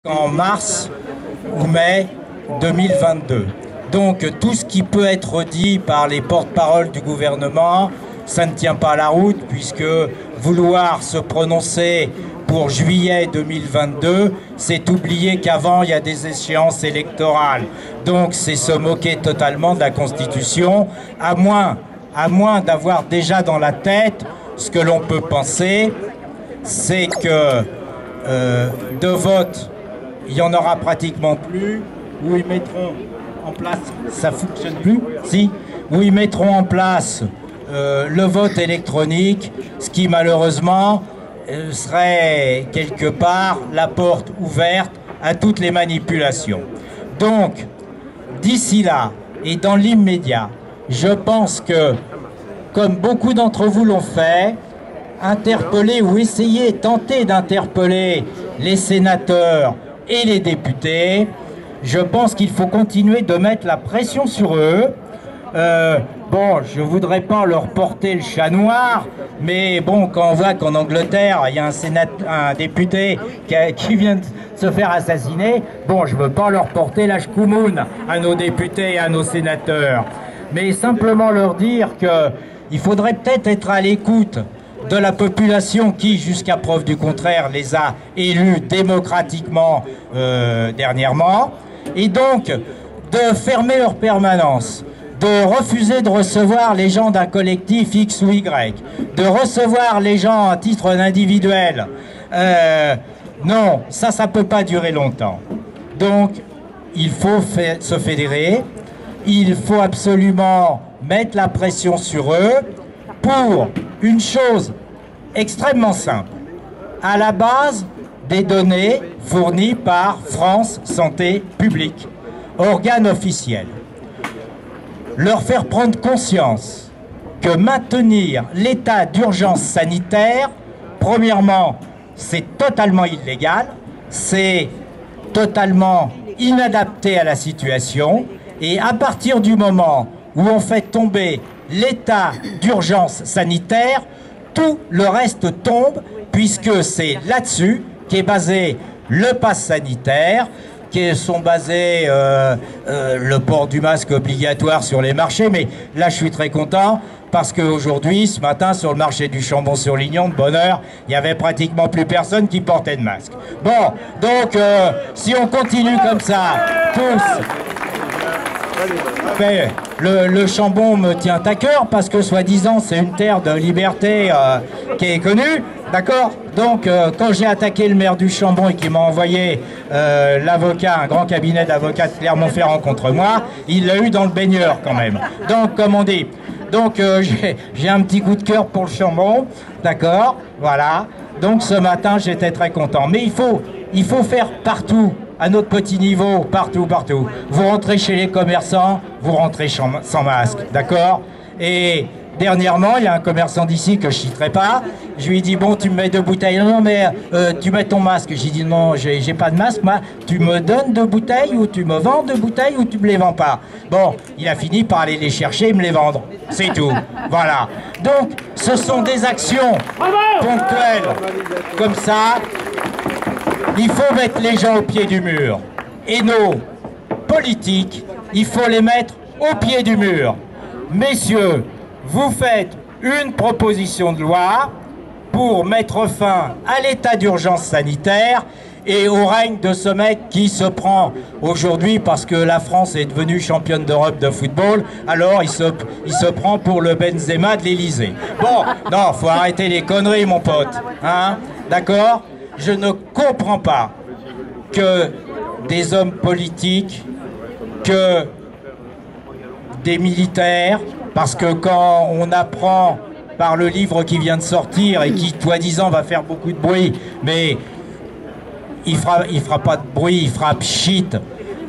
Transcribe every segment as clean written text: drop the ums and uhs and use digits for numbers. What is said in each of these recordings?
en mars ou mai 2022. Donc tout ce qui peut être dit par les porte-paroles du gouvernement, ça ne tient pas la route, puisque vouloir se prononcer pour juillet 2022, c'est oublier qu'avant il y a des échéances électorales. Donc c'est se moquer totalement de la Constitution, à moins d'avoir déjà dans la tête ce que l'on peut penser, c'est que de vote, il n'y en aura pratiquement plus, où ils mettront en place, ça fonctionne plus, si, où ils mettront en place le vote électronique, ce qui malheureusement serait quelque part la porte ouverte à toutes les manipulations. Donc, d'ici là, et dans l'immédiat, je pense que, comme beaucoup d'entre vous l'ont fait, interpeller ou essayer, tenter d'interpeller les sénateurs et les députés, je pense qu'il faut continuer de mettre la pression sur eux. Bon, je voudrais pas leur porter le chat noir, mais bon, quand on voit qu'en Angleterre, il y a un député qui vient de se faire assassiner, bon, je veux pas leur porter la chkoumoune à nos députés et à nos sénateurs, mais simplement leur dire qu'il faudrait peut-être être à l'écoute de la population qui, jusqu'à preuve du contraire, les a élus démocratiquement dernièrement, et donc de fermer leur permanence, de refuser de recevoir les gens d'un collectif X ou Y, de recevoir les gens à titre individuel. Non, ça peut pas durer longtemps. Donc, il faut se fédérer, il faut absolument mettre la pression sur eux pour une chose extrêmement simple. À la base des données fournies par France Santé Publique, organe officiel. Leur faire prendre conscience que maintenir l'état d'urgence sanitaire, premièrement, c'est totalement illégal, c'est totalement inadapté à la situation, et à partir du moment où on fait tomber l'état d'urgence sanitaire, tout le reste tombe, puisque c'est là-dessus qu'est basé le pass sanitaire, qui sont basés le port du masque obligatoire sur les marchés. Mais là, je suis très content parce qu'aujourd'hui, ce matin, sur le marché du Chambon-sur-Lignon, de bonne heure, il n'y avait pratiquement plus personne qui portait de masque. Bon, donc, si on continue comme ça, tous... Mais le Chambon me tient à cœur parce que, soi-disant, c'est une terre de liberté qui est connue, d'accord? Donc, quand j'ai attaqué le maire du Chambon et qu'il m'a envoyé l'avocat, un grand cabinet d'avocats de Clermont-Ferrand contre moi, il l'a eu dans le baigneur quand même. Donc, comme on dit. Donc, j'ai un petit coup de cœur pour le Chambon, d'accord? Voilà. Donc, ce matin, j'étais très content. Mais il faut faire partout, à notre petit niveau, partout. Vous rentrez chez les commerçants, vous rentrez sans masque, d'accord? Et dernièrement, il y a un commerçant d'ici que je citerai pas, je lui ai dit, bon, tu me mets 2 bouteilles, non, mais tu mets ton masque. J'ai dit, non, j'ai pas de masque, moi, tu me donnes 2 bouteilles, ou tu me vends 2 bouteilles, ou tu me les vends pas. Bon, il a fini par aller les chercher et me les vendre, c'est tout, voilà. Donc, ce sont des actions ponctuelles, comme ça. Il faut mettre les gens au pied du mur. Et nos politiques, il faut les mettre au pied du mur. Messieurs, vous faites une proposition de loi pour mettre fin à l'état d'urgence sanitaire et au règne de ce mec qui se prend aujourd'hui, parce que la France est devenue championne d'Europe de football, alors il se prend pour le Benzema de l'Élysée. Bon, non, faut arrêter les conneries, mon pote. Hein? D'accord? Je ne comprends pas que des hommes politiques, que des militaires, parce que quand on apprend par le livre qui vient de sortir et qui, soi-disant, va faire beaucoup de bruit, mais il fera pas de bruit, il fera pchit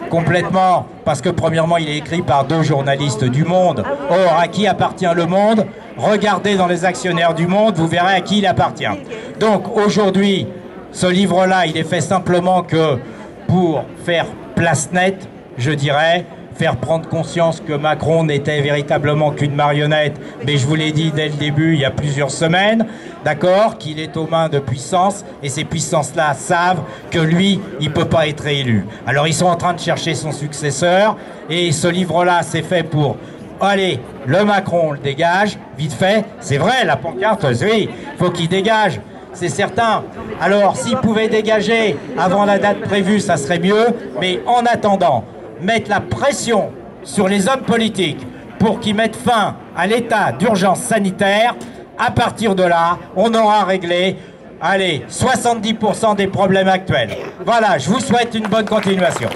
complètement, parce que premièrement, il est écrit par 2 journalistes du Monde. Or, à qui appartient le Monde? Regardez dans les actionnaires du Monde, vous verrez à qui il appartient. Donc, aujourd'hui, ce livre-là, il est fait simplement que pour faire place nette, je dirais, faire prendre conscience que Macron n'était véritablement qu'une marionnette, mais je vous l'ai dit dès le début, il y a plusieurs semaines, d'accord, qu'il est aux mains de puissances, et ces puissances-là savent que lui, il ne peut pas être réélu. Alors ils sont en train de chercher son successeur, et ce livre-là, c'est fait pour... Allez, le Macron, on le dégage, vite fait, c'est vrai, la pancarte, oui, faut qu'il dégage, c'est certain. Alors, s'il pouvait dégager avant la date prévue, ça serait mieux, mais en attendant, mettre la pression sur les hommes politiques pour qu'ils mettent fin à l'état d'urgence sanitaire, à partir de là, on aura réglé, allez, 70% des problèmes actuels. Voilà, je vous souhaite une bonne continuation.